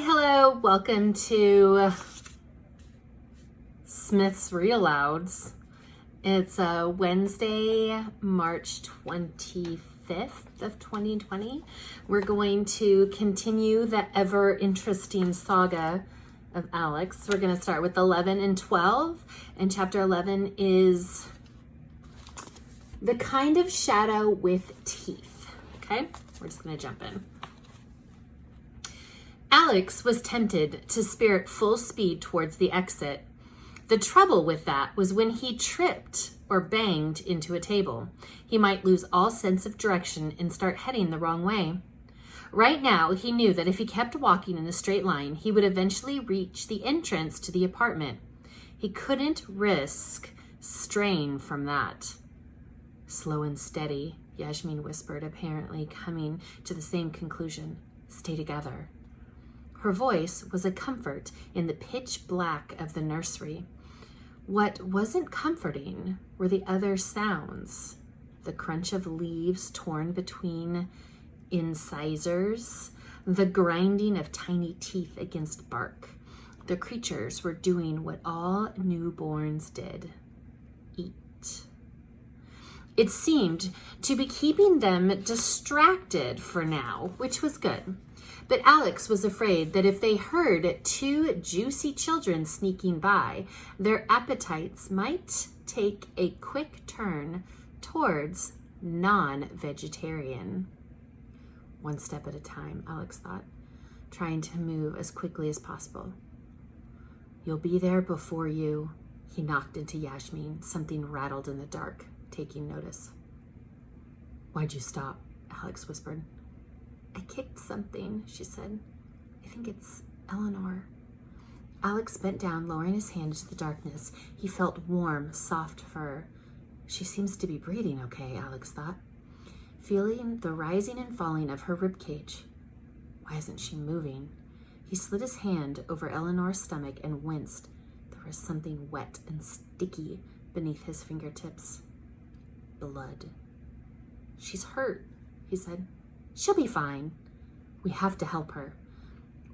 Hello. Welcome to Smith's Real Louds. It's Wednesday, March 25th of 2020. We're going to continue the ever interesting saga of Alex. We're going to start with 11 and 12. And chapter 11 is the kind of shadow with teeth. Okay, we're just going to jump in. Alex was tempted to spirit full speed towards the exit. The trouble with that was when he tripped or banged into a table, he might lose all sense of direction and start heading the wrong way. Right now, he knew that if he kept walking in a straight line, he would eventually reach the entrance to the apartment. He couldn't risk strain from that. Slow and steady, Yasmin whispered, apparently coming to the same conclusion. Stay together. Her voice was a comfort in the pitch black of the nursery. What wasn't comforting were the other sounds. The crunch of leaves torn between incisors, the grinding of tiny teeth against bark. The creatures were doing what all newborns did: eat. It seemed to be keeping them distracted for now, which was good. But Alex was afraid that if they heard two juicy children sneaking by, their appetites might take a quick turn towards non-vegetarian. One step at a time, Alex thought, trying to move as quickly as possible. You'll be there before you. He knocked into Yasmin. Something rattled in the dark, taking notice. Why'd you stop? Alex whispered. I kicked something, she said. I think it's Eleanor. Alex bent down, lowering his hand into the darkness. He felt warm, soft fur. She seems to be breathing okay, Alex thought, feeling the rising and falling of her ribcage. Why isn't she moving? He slid his hand over Eleanor's stomach and winced. There was something wet and sticky beneath his fingertips. Blood. She's hurt, he said. She'll be fine. We have to help her.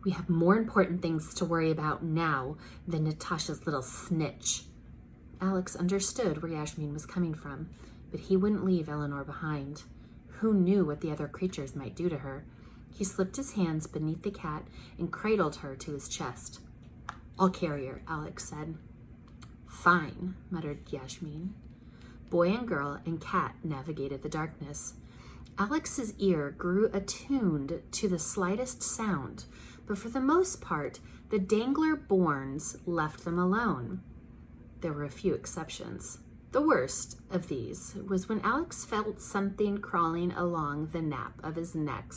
We have more important things to worry about now than Natasha's little snitch. Alex understood where Yasmin was coming from, but he wouldn't leave Eleanor behind. Who knew what the other creatures might do to her? He slipped his hands beneath the cat and cradled her to his chest. I'll carry her, Alex said. Fine, muttered Yasmin. Boy and girl and cat navigated the darkness. Alex's ear grew attuned to the slightest sound, but for the most part, the Dangler-borns left them alone. There were a few exceptions. The worst of these was when Alex felt something crawling along the nape of his neck,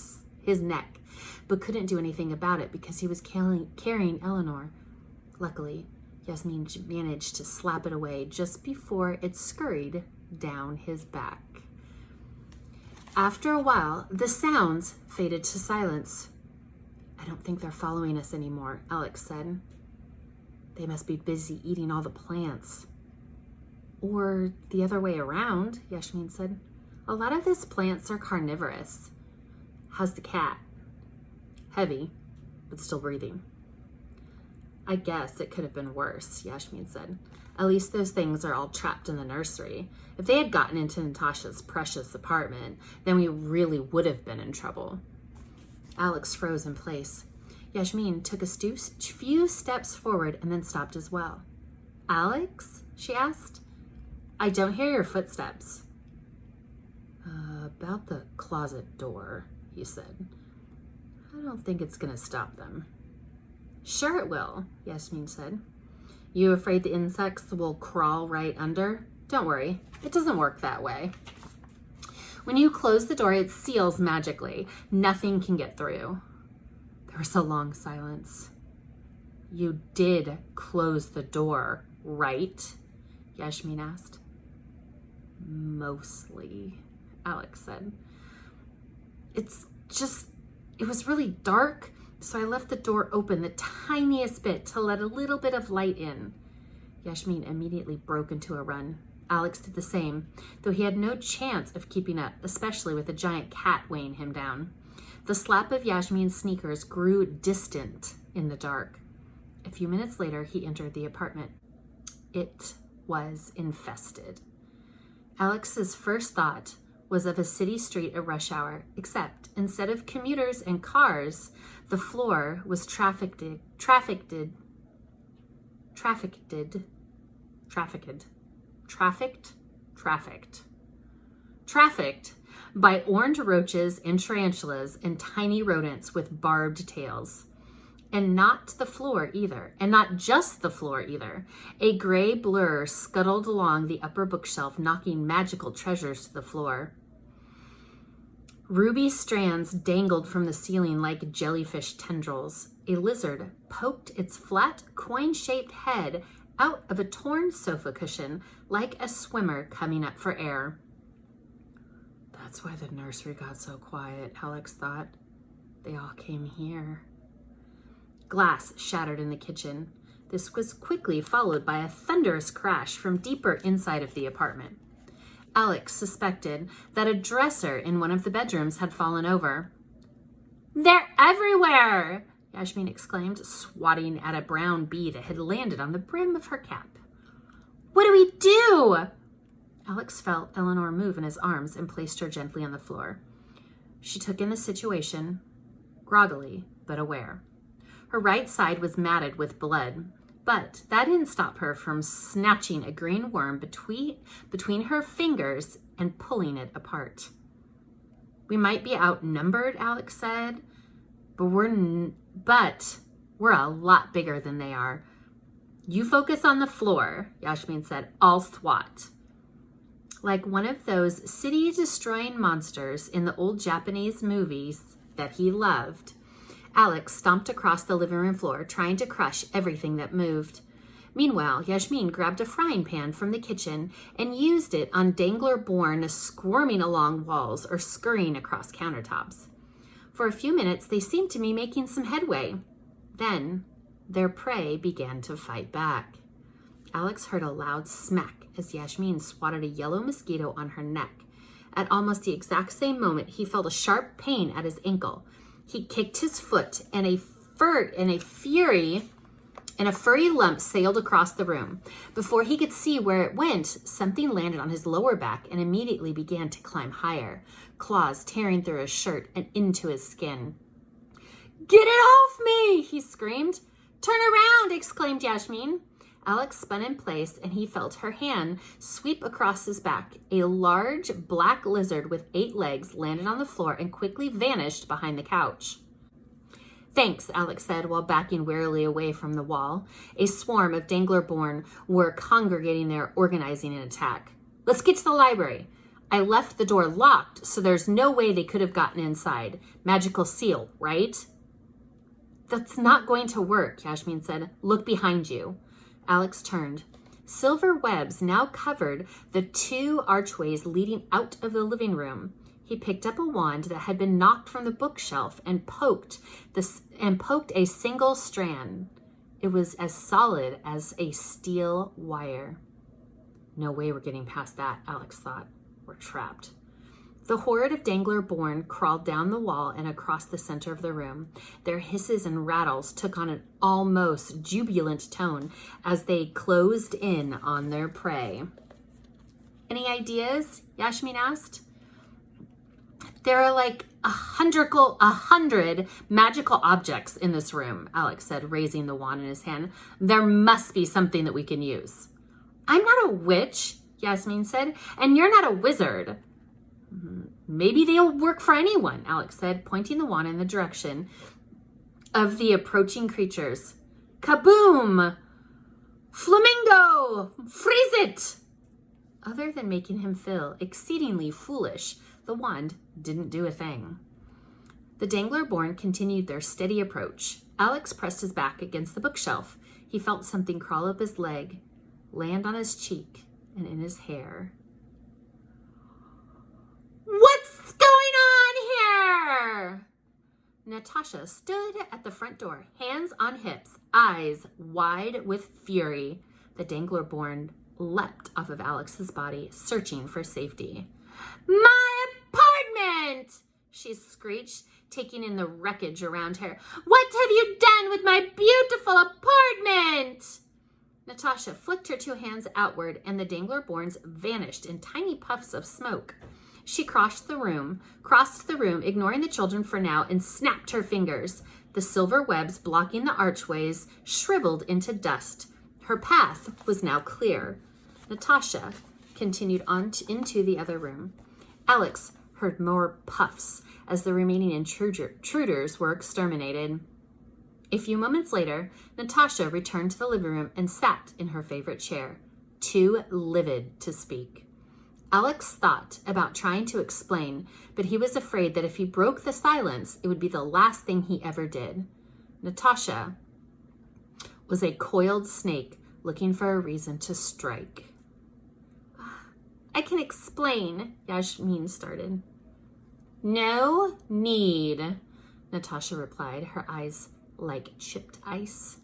but couldn't do anything about it because he was carrying Eleanor. Luckily, Yasmin managed to slap it away just before it scurried down his back. After a while, the sounds faded to silence. I don't think they're following us anymore, Alex said. They must be busy eating all the plants. Or the other way around, Yasmin said. A lot of these plants are carnivorous. How's the cat? Heavy, but still breathing. I guess it could have been worse, Yasmin said. At least those things are all trapped in the nursery. If they had gotten into Natasha's precious apartment, then we really would have been in trouble. Alex froze in place. Yasmin took a few steps forward and then stopped as well. Alex? She asked. I don't hear your footsteps. About the closet door, he said. I don't think it's going to stop them. Sure it will, Yasmin said. You afraid the insects will crawl right under? Don't worry, it doesn't work that way. When you close the door, it seals magically. Nothing can get through. There was a long silence. You did close the door, right? Yasmin asked. Mostly, Alex said. It was really dark, so I left the door open the tiniest bit to let a little bit of light in. Yasmin immediately broke into a run. Alex did the same, though he had no chance of keeping up, especially with a giant cat weighing him down. The slap of Yasmin's sneakers grew distant in the dark. A few minutes later, he entered the apartment. It was infested. Alex's first thought was of a city street at rush hour, except instead of commuters and cars, the floor was trafficked by orange roaches and tarantulas and tiny rodents with barbed tails. And not the floor either, and not just the floor either. A gray blur scuttled along the upper bookshelf, knocking magical treasures to the floor. Ruby strands dangled from the ceiling like jellyfish tendrils. A lizard poked its flat, coin-shaped head out of a torn sofa cushion like a swimmer coming up for air. That's why the nursery got so quiet, Alex thought. They all came here. Glass shattered in the kitchen. This was quickly followed by a thunderous crash from deeper inside of the apartment. Alex suspected that a dresser in one of the bedrooms had fallen over. "They're everywhere!" Yasmin exclaimed, swatting at a brown bee that had landed on the brim of her cap. "What do we do?" Alex felt Eleanor move in his arms and placed her gently on the floor. She took in the situation, groggily but aware. Her right side was matted with blood, but that didn't stop her from snatching a green worm between her fingers and pulling it apart. "We might be outnumbered," Alex said, but we're a lot bigger than they are. "You focus on the floor," Yasmin said. "I'll swat." Like one of those city-destroying monsters in the old Japanese movies that he loved, Alex stomped across the living room floor, trying to crush everything that moved. Meanwhile, Yasmin grabbed a frying pan from the kitchen and used it on Dangler Born squirming along walls or scurrying across countertops. For a few minutes, they seemed to be making some headway. Then, their prey began to fight back. Alex heard a loud smack as Yasmin swatted a yellow mosquito on her neck. At almost the exact same moment, he felt a sharp pain at his ankle. He kicked his foot, and a furry lump sailed across the room. Before he could see where it went, something landed on his lower back and immediately began to climb higher, claws tearing through his shirt and into his skin. "Get it off me!" he screamed. "Turn around!" exclaimed Yasmin. Alex spun in place, and he felt her hand sweep across his back. A large black lizard with 8 legs landed on the floor and quickly vanished behind the couch. "Thanks," Alex said while backing warily away from the wall. A swarm of Dangler Born were congregating there, organizing an attack. "Let's get to the library. I left the door locked, so there's no way they could have gotten inside. Magical seal, right?" "That's not going to work," Yasmin said. "Look behind you." Alex turned. Silver webs now covered the 2 archways leading out of the living room. He picked up a wand that had been knocked from the bookshelf and poked a single strand. It was as solid as a steel wire. "No way we're getting past that," Alex thought. "We're trapped." The horde of Dangler Born crawled down the wall and across the center of the room. Their hisses and rattles took on an almost jubilant tone as they closed in on their prey. "Any ideas?" Yasmin asked. "There are like 100 magical objects in this room," Alex said, raising the wand in his hand. "There must be something that we can use." "I'm not a witch," Yasmin said, "and you're not a wizard." "Maybe they'll work for anyone," Alex said, pointing the wand in the direction of the approaching creatures. Kaboom! Flamingo! Freeze it! Other than making him feel exceedingly foolish, the wand didn't do a thing. The Dangler Born continued their steady approach. Alex pressed his back against the bookshelf. He felt something crawl up his leg, land on his cheek, and in his hair. "What's going on here?" Natasha stood at the front door, hands on hips, eyes wide with fury. The Dangler Born leapt off of Alex's body, searching for safety. "My apartment!" she screeched, taking in the wreckage around her. "What have you done with my beautiful apartment?" Natasha flicked her two hands outward, and the Dangler Borns vanished in tiny puffs of smoke. She crossed the room, ignoring the children for now, and snapped her fingers. The silver webs blocking the archways shriveled into dust. Her path was now clear. Natasha continued on into the other room. Alex heard more puffs as the remaining intruders were exterminated. A few moments later, Natasha returned to the living room and sat in her favorite chair, too livid to speak. Alex thought about trying to explain, but he was afraid that if he broke the silence, it would be the last thing he ever did. Natasha was a coiled snake looking for a reason to strike. "I can explain," Yasmin started. "No need," Natasha replied, her eyes like chipped ice.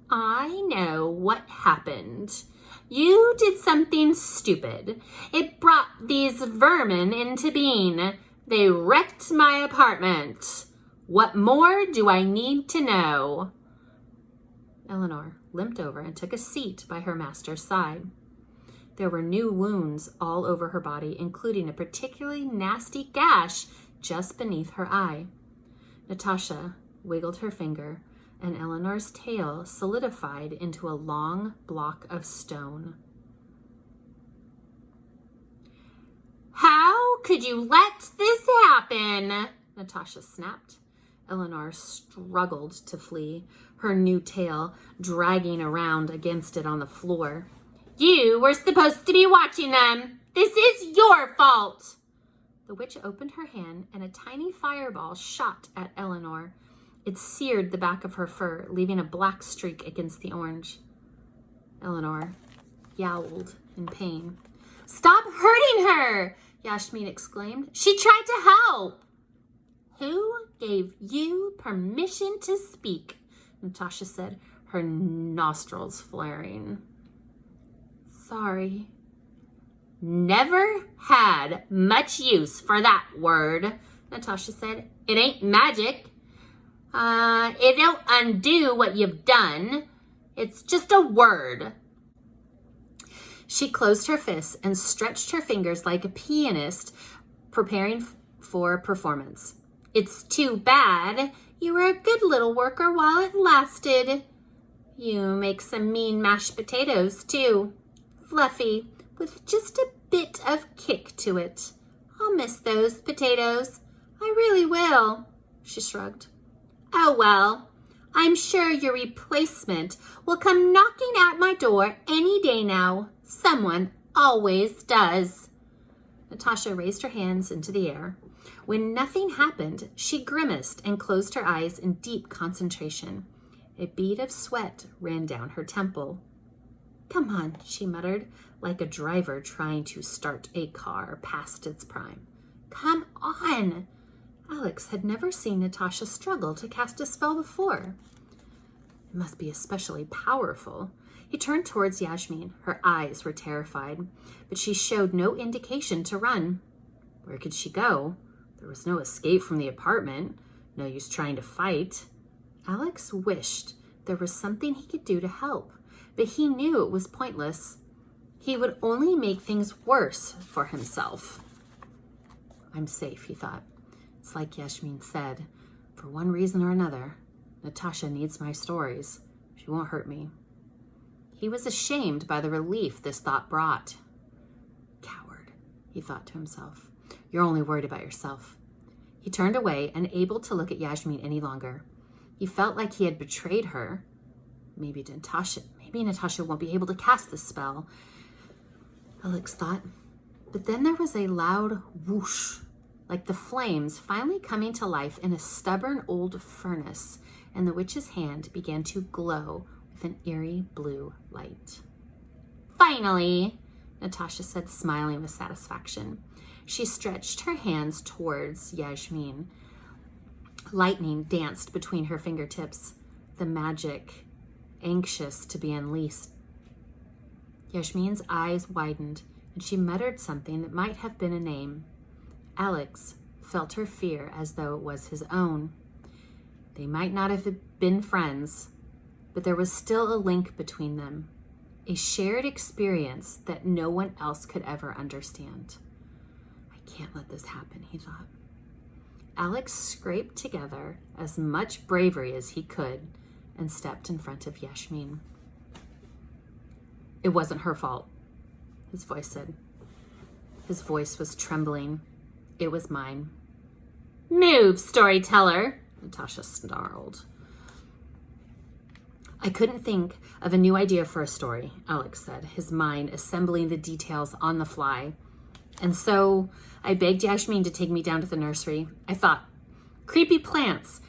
"I know what happened. You did something stupid. It brought these vermin into being. They wrecked my apartment. What more do I need to know?" Eleanor limped over and took a seat by her master's side. There were new wounds all over her body, including a particularly nasty gash just beneath her eye. Natasha wiggled her finger, and Eleanor's tail solidified into a long block of stone. "How could you let this happen?" Natasha snapped. Eleanor struggled to flee, her new tail dragging around against it on the floor. "You were supposed to be watching them. This is your fault." The witch opened her hand, and a tiny fireball shot at Eleanor. It seared the back of her fur, leaving a black streak against the orange. Eleanor yowled in pain. "Stop hurting her!" Yasmin exclaimed. "She tried to help." "Who gave you permission to speak?" Natasha said, her nostrils flaring. "Sorry." "Never had much use for that word," Natasha said. "It ain't magic. It don't undo what you've done. It's just a word." She closed her fists and stretched her fingers like a pianist preparing for a performance. "It's too bad. You were a good little worker while it lasted. You make some mean mashed potatoes, too. Fluffy, with just a bit of kick to it. I'll miss those potatoes. I really will." She shrugged. "Oh well, I'm sure your replacement will come knocking at my door any day now. Someone always does." Natasha raised her hands into the air. When nothing happened, she grimaced and closed her eyes in deep concentration. A bead of sweat ran down her temple. "Come on," she muttered, like a driver trying to start a car past its prime. "Come on." Alex had never seen Natasha struggle to cast a spell before. It must be especially powerful. He turned towards Yasmin. Her eyes were terrified, but she showed no indication to run. Where could she go? There was no escape from the apartment. No use trying to fight. Alex wished there was something he could do to help, but he knew it was pointless. He would only make things worse for himself. "I'm safe," he thought. It's like Yasmin said, for one reason or another, Natasha needs my stories. She won't hurt me. He was ashamed by the relief this thought brought. "Coward," he thought to himself. "You're only worried about yourself." He turned away, unable to look at Yasmin any longer. He felt like he had betrayed her. Maybe Natasha won't be able to cast this spell, Alex thought. But then there was a loud whoosh, like the flames finally coming to life in a stubborn old furnace, and the witch's hand began to glow with an eerie blue light. "Finally," Natasha said, smiling with satisfaction. She stretched her hands towards Yasmin. Lightning danced between her fingertips, the magic anxious to be unleashed. Yasmin's eyes widened, and she muttered something that might have been a name. Alex felt her fear as though it was his own. They might not have been friends, but there was still a link between them, a shared experience that no one else could ever understand. I can't let this happen, he thought. Alex scraped together as much bravery as he could and stepped in front of Yasmin. It wasn't her fault, his voice said. His voice was trembling. It was mine. Move, storyteller, Natasha snarled. I couldn't think of a new idea for a story, Alex said, his mind assembling the details on the fly. And so I begged Yasmin to take me down to the nursery. I thought, creepy plants.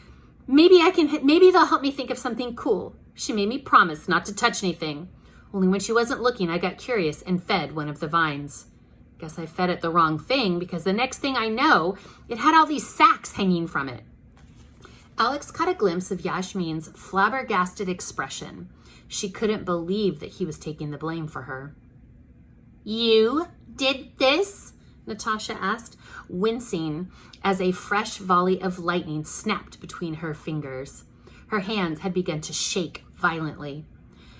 Maybe they'll help me think of something cool. She made me promise not to touch anything. Only when she wasn't looking, I got curious and fed one of the vines. Guess I fed it the wrong thing because the next thing I know, it had all these sacks hanging from it. Alex caught a glimpse of Yasmin's flabbergasted expression. She couldn't believe that he was taking the blame for her. You did this? Natasha asked, wincing as a fresh volley of lightning snapped between her fingers. Her hands had begun to shake violently.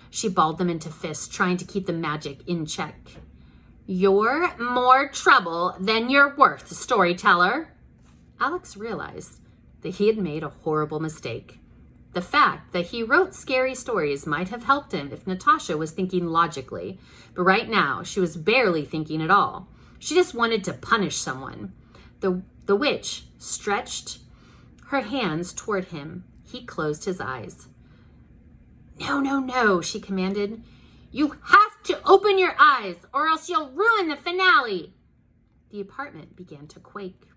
She balled them into fists, trying to keep the magic in check. You're more trouble than you're worth, storyteller. Alex realized that he had made a horrible mistake. The fact that he wrote scary stories might have helped him if Natasha was thinking logically, but right now she was barely thinking at all. She just wanted to punish someone. The witch stretched her hands toward him. He closed his eyes. No, she commanded. You have to open your eyes or else you'll ruin the finale. The apartment began to quake.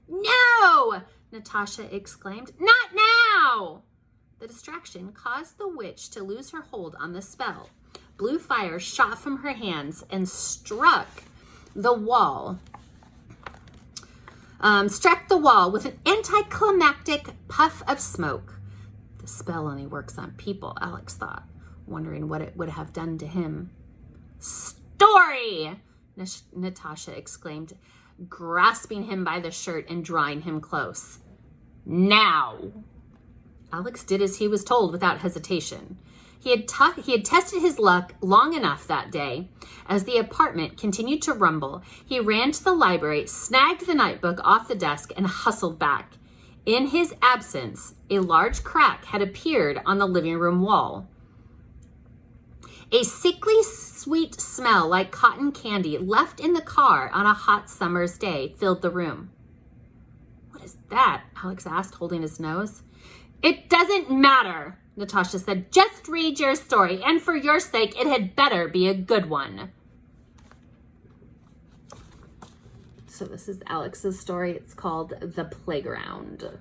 No! Natasha exclaimed. Not now! The distraction caused the witch to lose her hold on the spell. Blue fire shot from her hands and struck the wall with an anticlimactic puff of smoke. The spell only works on people, Alex thought, wondering what it would have done to him. Story! Natasha exclaimed, grasping him by the shirt and drawing him close. Now! Alex did as he was told without hesitation. He had tested his luck long enough that day. As the apartment continued to rumble, he ran to the library, snagged the notebook off the desk, and hustled back. In his absence, a large crack had appeared on the living room wall. A sickly sweet smell like cotton candy left in the car on a hot summer's day filled the room. What is that? Alex asked, holding his nose. It doesn't matter, Natasha said. Just read your story, and for your sake, it had better be a good one. So this is Alex's story. It's called The Playground.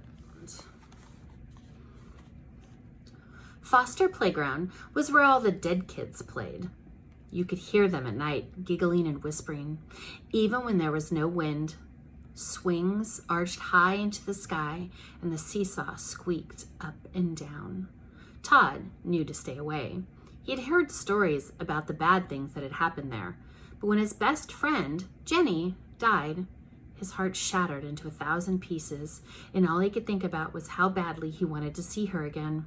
Foster Playground was where all the dead kids played. You could hear them at night, giggling and whispering, even when there was no wind. Swings arched high into the sky, and the seesaw squeaked up and down. Todd knew to stay away. He had heard stories about the bad things that had happened there, but when his best friend, Jenny, died, his heart shattered into 1,000 pieces, and all he could think about was how badly he wanted to see her again.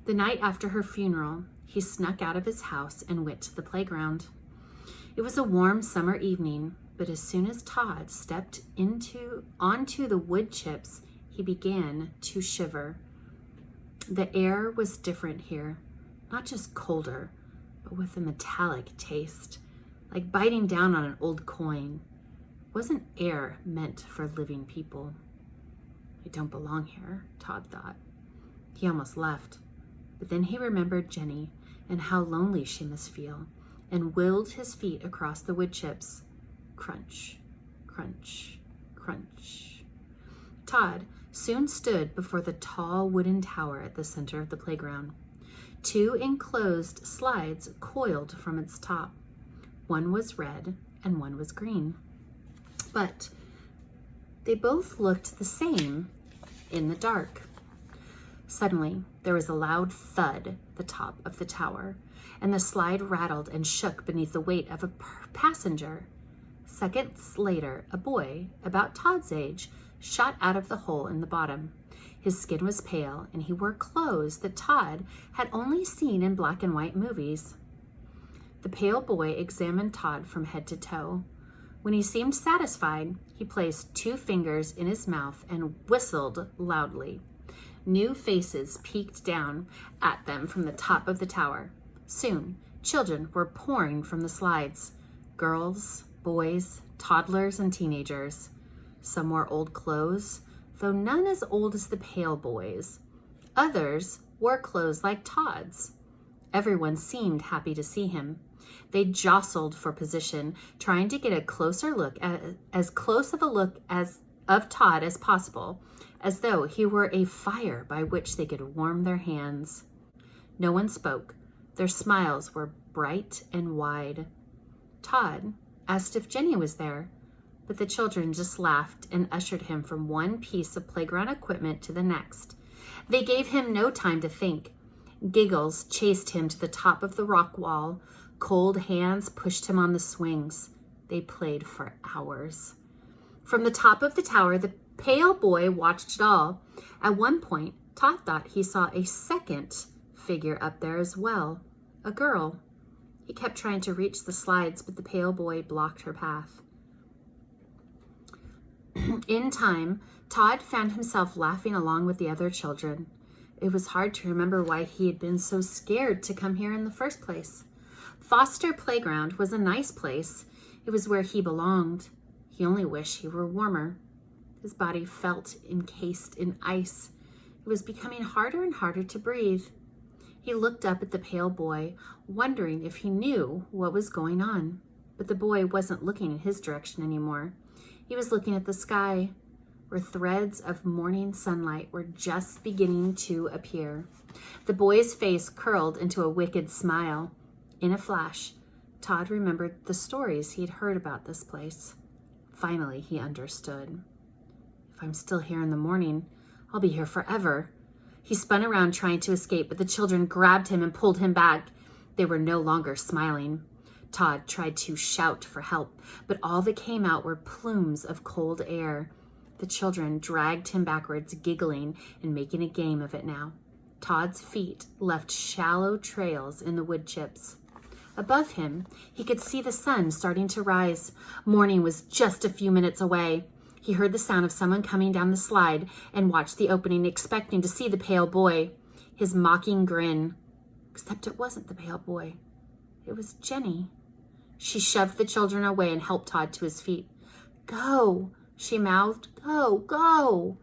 The night after her funeral, he snuck out of his house and went to the playground. It was a warm summer evening, but as soon as Todd stepped onto the wood chips, he began to shiver. The air was different here, not just colder, but with a metallic taste, like biting down on an old coin. It wasn't air meant for living people. I don't belong here, Todd thought. He almost left, but then he remembered Jenny and how lonely she must feel, and willed his feet across the wood chips. Crunch, crunch, crunch. Todd soon stood before the tall wooden tower at the center of the playground. 2 enclosed slides coiled from its top. One was red and one was green. But they both looked the same in the dark. Suddenly, there was a loud thud at the top of the tower, and the slide rattled and shook beneath the weight of a passenger. Seconds later, a boy, about Todd's age, shot out of the hole in the bottom. His skin was pale, and he wore clothes that Todd had only seen in black and white movies. The pale boy examined Todd from head to toe. When he seemed satisfied, he placed 2 fingers in his mouth and whistled loudly. New faces peeked down at them from the top of the tower. Soon, children were pouring from the slides. Girls, boys, toddlers, and teenagers. Some wore old clothes, though none as old as the pale boys. Others wore clothes like Todd's. Everyone seemed happy to see him. They jostled for position, trying to get a closer look at as close of a look as of Todd as possible, as though he were a fire by which they could warm their hands. No one spoke. Their smiles were bright and wide. Todd asked if Jenny was there, but the children just laughed and ushered him from one piece of playground equipment to the next. They gave him no time to think. Giggles chased him to the top of the rock wall. Cold hands pushed him on the swings. They played for hours. From the top of the tower, the pale boy watched it all. At one point, Todd thought he saw a second figure up there as well, a girl. He kept trying to reach the slides, but the pale boy blocked her path. In time, Todd found himself laughing along with the other children. It was hard to remember why he had been so scared to come here in the first place. Foster Playground was a nice place. It was where he belonged. He only wished he were warmer. His body felt encased in ice. It was becoming harder and harder to breathe. He looked up at the pale boy, wondering if he knew what was going on. But the boy wasn't looking in his direction anymore. He was looking at the sky, where threads of morning sunlight were just beginning to appear. The boy's face curled into a wicked smile. In a flash, Todd remembered the stories he'd heard about this place. Finally, he understood. If I'm still here in the morning, I'll be here forever. He spun around trying to escape, but the children grabbed him and pulled him back. They were no longer smiling. Todd tried to shout for help, but all that came out were plumes of cold air. The children dragged him backwards, giggling and making a game of it now. Todd's feet left shallow trails in the wood chips. Above him, he could see the sun starting to rise. Morning was just a few minutes away. He heard the sound of someone coming down the slide and watched the opening, expecting to see the pale boy. His mocking grin. Except it wasn't the pale boy. It was Jenny. She shoved the children away and helped Todd to his feet. Go, she mouthed. Go, go.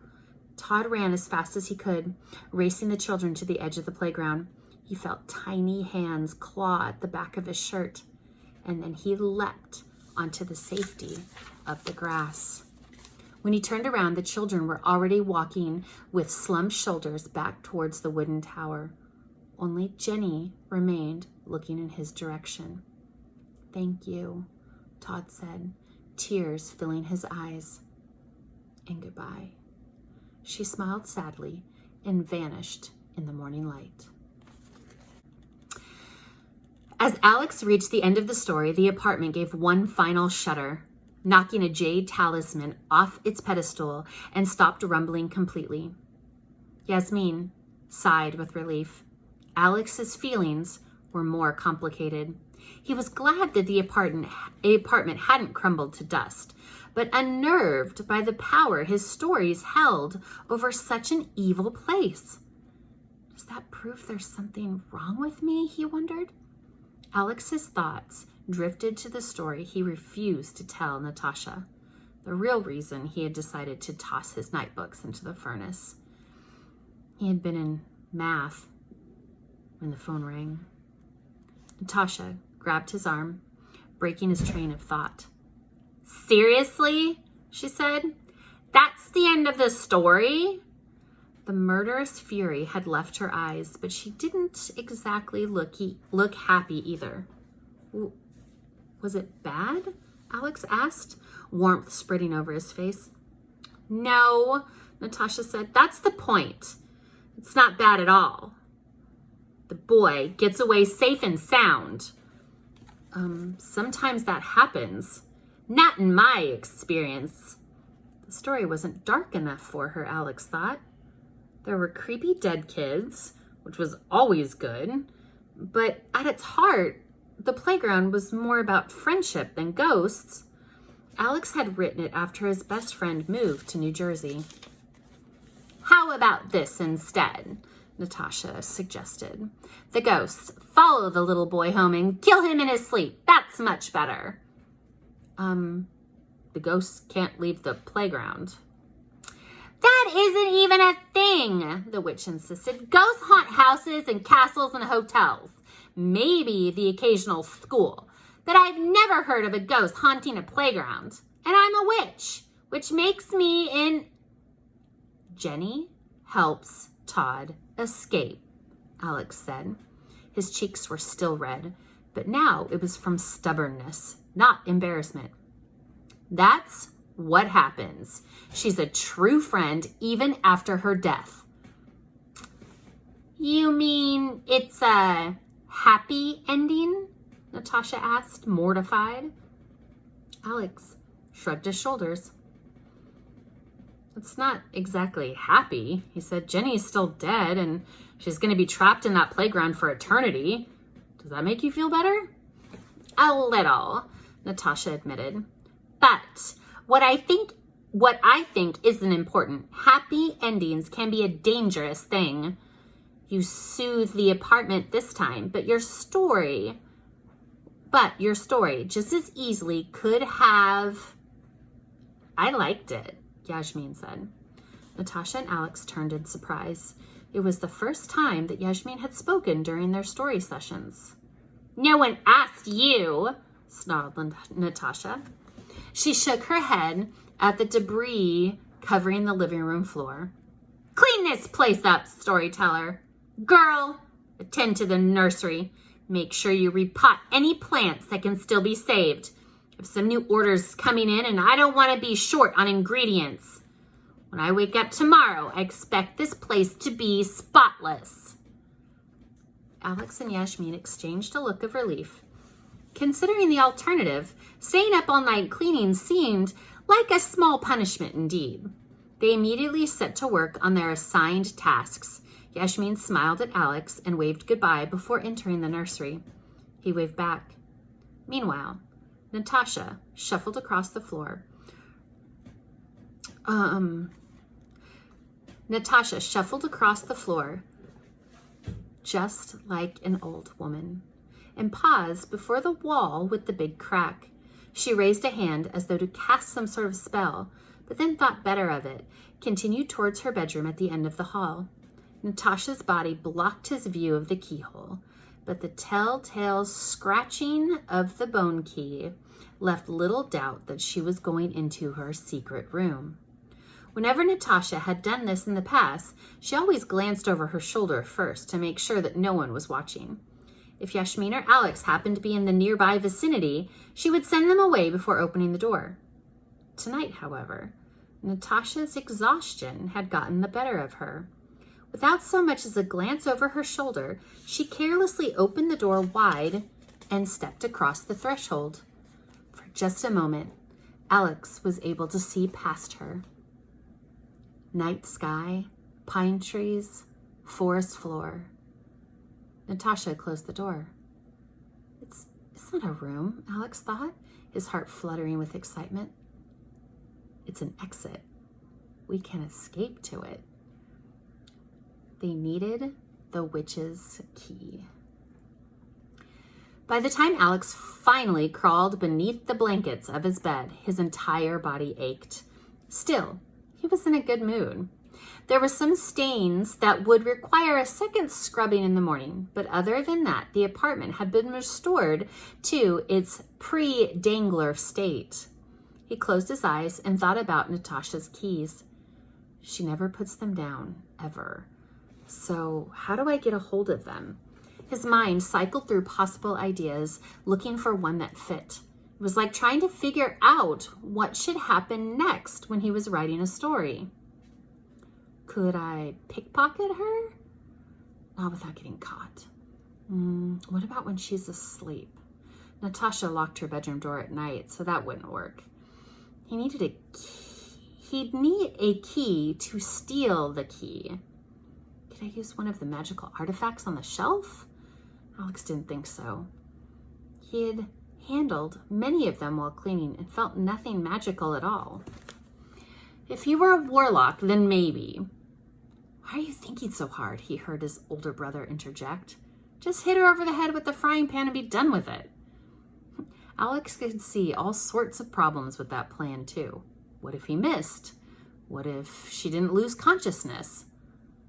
Todd ran as fast as he could, racing the children to the edge of the playground. He felt tiny hands claw at the back of his shirt, and then he leapt onto the safety of the grass. When he turned around, the children were already walking with slumped shoulders back towards the wooden tower. Only Jenny remained looking in his direction. Thank you, Todd said, tears filling his eyes. And goodbye. She smiled sadly and vanished in the morning light. As Alex reached the end of the story, the apartment gave one final shudder, knocking a jade talisman off its pedestal and stopped rumbling completely. Yasmin sighed with relief. Alex's feelings were more complicated. He was glad that the apartment hadn't crumbled to dust, but unnerved by the power his stories held over such an evil place. Does that prove there's something wrong with me? He wondered. Alex's thoughts drifted to the story he refused to tell Natasha, the real reason he had decided to toss his night books into the furnace. He had been in math when the phone rang. Natasha grabbed his arm, breaking his train of thought. Seriously? She said. That's the end of the story? The murderous fury had left her eyes, but she didn't exactly look happy either. Was it bad? Alex asked, warmth spreading over his face. No, Natasha said. That's the point. It's not bad at all. The boy gets away safe and sound. Sometimes that happens. Not in my experience. The story wasn't dark enough for her, Alex thought. There were creepy dead kids, which was always good, but at its heart, the playground was more about friendship than ghosts. Alex had written it after his best friend moved to New Jersey. How about this instead? Natasha suggested. The ghosts follow the little boy home and kill him in his sleep. That's much better. The ghosts can't leave the playground. That isn't even a thing, the witch insisted. Ghosts haunt houses and castles and hotels. Maybe the occasional school. But I've never heard of a ghost haunting a playground. And I'm a witch, which makes me in... Jenny helps Todd escape, Alex said. His cheeks were still red, but now it was from stubbornness, not embarrassment. That's what happens. She's a true friend even after her death. You mean it's a happy ending? Natasha asked, mortified. Alex shrugged his shoulders. It's not exactly happy, he said. Jenny's still dead and she's going to be trapped in that playground for eternity. Does that make you feel better? A little, Natasha admitted. But what I think isn't important. Happy endings can be a dangerous thing. You soothe the apartment this time, but your story just as easily could have... I liked it, Yasmin said. Natasha and Alex turned in surprise. It was the first time that Yasmin had spoken during their story sessions. No one asked you, snarled Natasha. She shook her head at the debris covering the living room floor. Clean this place up, storyteller. Girl, attend to the nursery. Make sure you repot any plants that can still be saved. If some new orders coming in and I don't want to be short on ingredients. When I wake up tomorrow, I expect this place to be spotless. Alex and Yasmin exchanged a look of relief. Considering the alternative, staying up all night cleaning seemed like a small punishment indeed. They immediately set to work on their assigned tasks. Yasmin smiled at Alex and waved goodbye before entering the nursery. He waved back. Meanwhile, Natasha shuffled across the floor. Natasha shuffled across the floor just like an old woman and paused before the wall with the big crack. She raised a hand as though to cast some sort of spell, but then thought better of it, continued towards her bedroom at the end of the hall. Natasha's body blocked his view of the keyhole, but the telltale scratching of the bone key left little doubt that she was going into her secret room. Whenever Natasha had done this in the past, she always glanced over her shoulder first to make sure that no one was watching. If Yasmin or Alex happened to be in the nearby vicinity, she would send them away before opening the door. Tonight, however, Natasha's exhaustion had gotten the better of her. Without so much as a glance over her shoulder, she carelessly opened the door wide and stepped across the threshold. For just a moment, Alex was able to see past her. Night sky, pine trees, forest floor. Natasha closed the door. It's not a room, Alex thought, his heart fluttering with excitement. It's an exit. We can escape to it. They needed the witch's key. By the time Alex finally crawled beneath the blankets of his bed, his entire body ached. Still, he was in a good mood. There were some stains that would require a second scrubbing in the morning, but other than that, the apartment had been restored to its pre-Dangler state. He closed his eyes and thought about Natasha's keys. She never puts them down, ever. So how do I get a hold of them? His mind cycled through possible ideas, looking for one that fit. It was like trying to figure out what should happen next when he was writing a story. Could I pickpocket her? Not without getting caught. What about when she's asleep? Natasha locked her bedroom door at night, so that wouldn't work. He'd need a key to steal the key. Could I use one of the magical artifacts on the shelf? Alex didn't think so. He had handled many of them while cleaning and felt nothing magical at all. If you were a warlock, then maybe. Why are you thinking so hard? He heard his older brother interject. Just hit her over the head with the frying pan and be done with it. Alex could see all sorts of problems with that plan too. What if he missed? What if she didn't lose consciousness?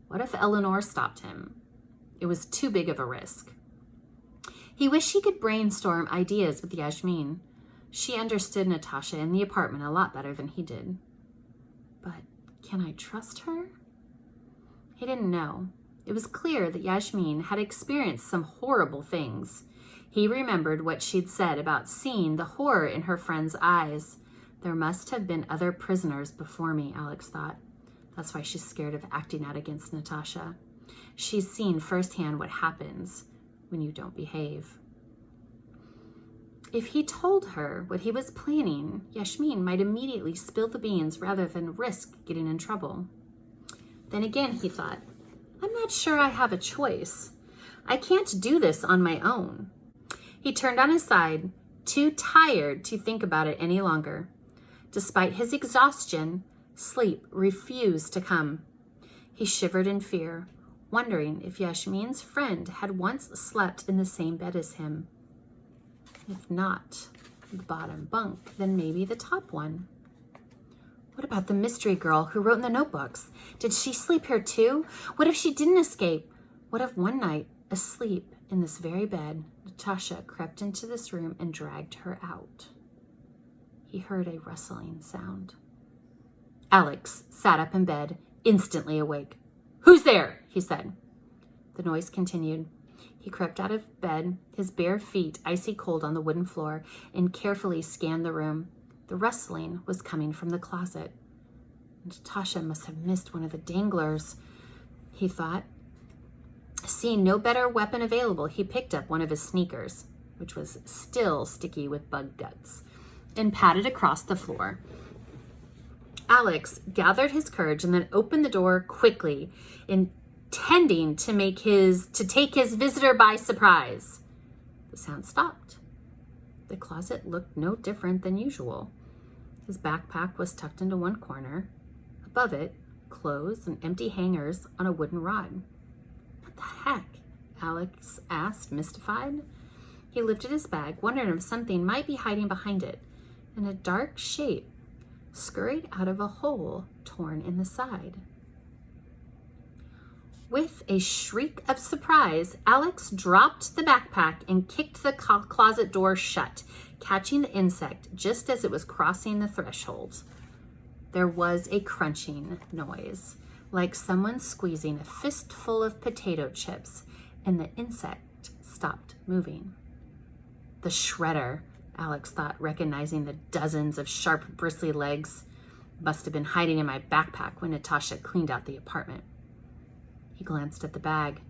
What if Eleanor stopped him? It was too big of a risk. He wished he could brainstorm ideas with Yasmin. She understood Natasha and the apartment a lot better than he did. But can I trust her? He didn't know. It was clear that Yasmin had experienced some horrible things. He remembered what she'd said about seeing the horror in her friend's eyes. There must have been other prisoners before me, Alex thought. That's why she's scared of acting out against Natasha. She's seen firsthand what happens when you don't behave. If he told her what he was planning, Yasmin might immediately spill the beans rather than risk getting in trouble. Then again, he thought, I'm not sure I have a choice. I can't do this on my own. He turned on his side, too tired to think about it any longer. Despite his exhaustion, sleep refused to come. He shivered in fear, wondering if Yasmin's friend had once slept in the same bed as him. If not the bottom bunk, then maybe the top one. What about the mystery girl who wrote in the notebooks? Did she sleep here too? What if she didn't escape? What if one night, asleep in this very bed, Natasha crept into this room and dragged her out? He heard a rustling sound. Alex sat up in bed, instantly awake. Who's there? He said. The noise continued. He crept out of bed, his bare feet icy cold on the wooden floor, and carefully scanned the room. The rustling was coming from the closet. Natasha must have missed one of the danglers, he thought. Seeing no better weapon available, he picked up one of his sneakers, which was still sticky with bug guts, and patted across the floor. Alex gathered his courage and then opened the door quickly, intending to take his visitor by surprise. The sound stopped. The closet looked no different than usual. His backpack was tucked into one corner. Above it, clothes and empty hangers on a wooden rod. What the heck? Alex asked, mystified. He lifted his bag, wondering if something might be hiding behind it, and a dark shape scurried out of a hole torn in the side. With a shriek of surprise, Alex dropped the backpack and kicked the closet door shut, catching the insect just as it was crossing the threshold. There was a crunching noise, like someone squeezing a fistful of potato chips, and the insect stopped moving. The shredder, Alex thought, recognizing the dozens of sharp, bristly legs. Must have been hiding in my backpack when Natasha cleaned out the apartment. He glanced at the bag,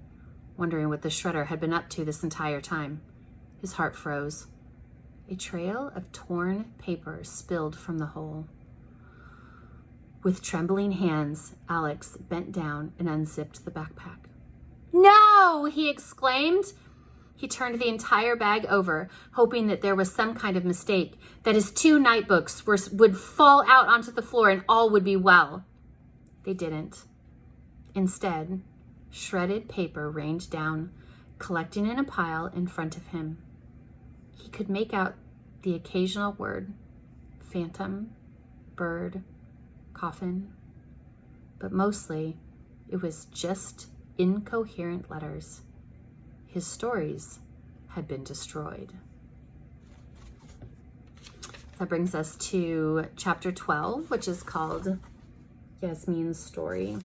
wondering what the shredder had been up to this entire time. His heart froze. A trail of torn paper spilled from the hole. With trembling hands, Alex bent down and unzipped the backpack. No! He exclaimed. He turned the entire bag over, hoping that there was some kind of mistake, that his 2 night books would fall out onto the floor and all would be well. They didn't. Instead, shredded paper rained down, collecting in a pile in front of him. He could make out the occasional word, phantom, bird, coffin, but mostly it was just incoherent letters. His stories had been destroyed. That brings us to chapter 12, which is called Yasmin's Story.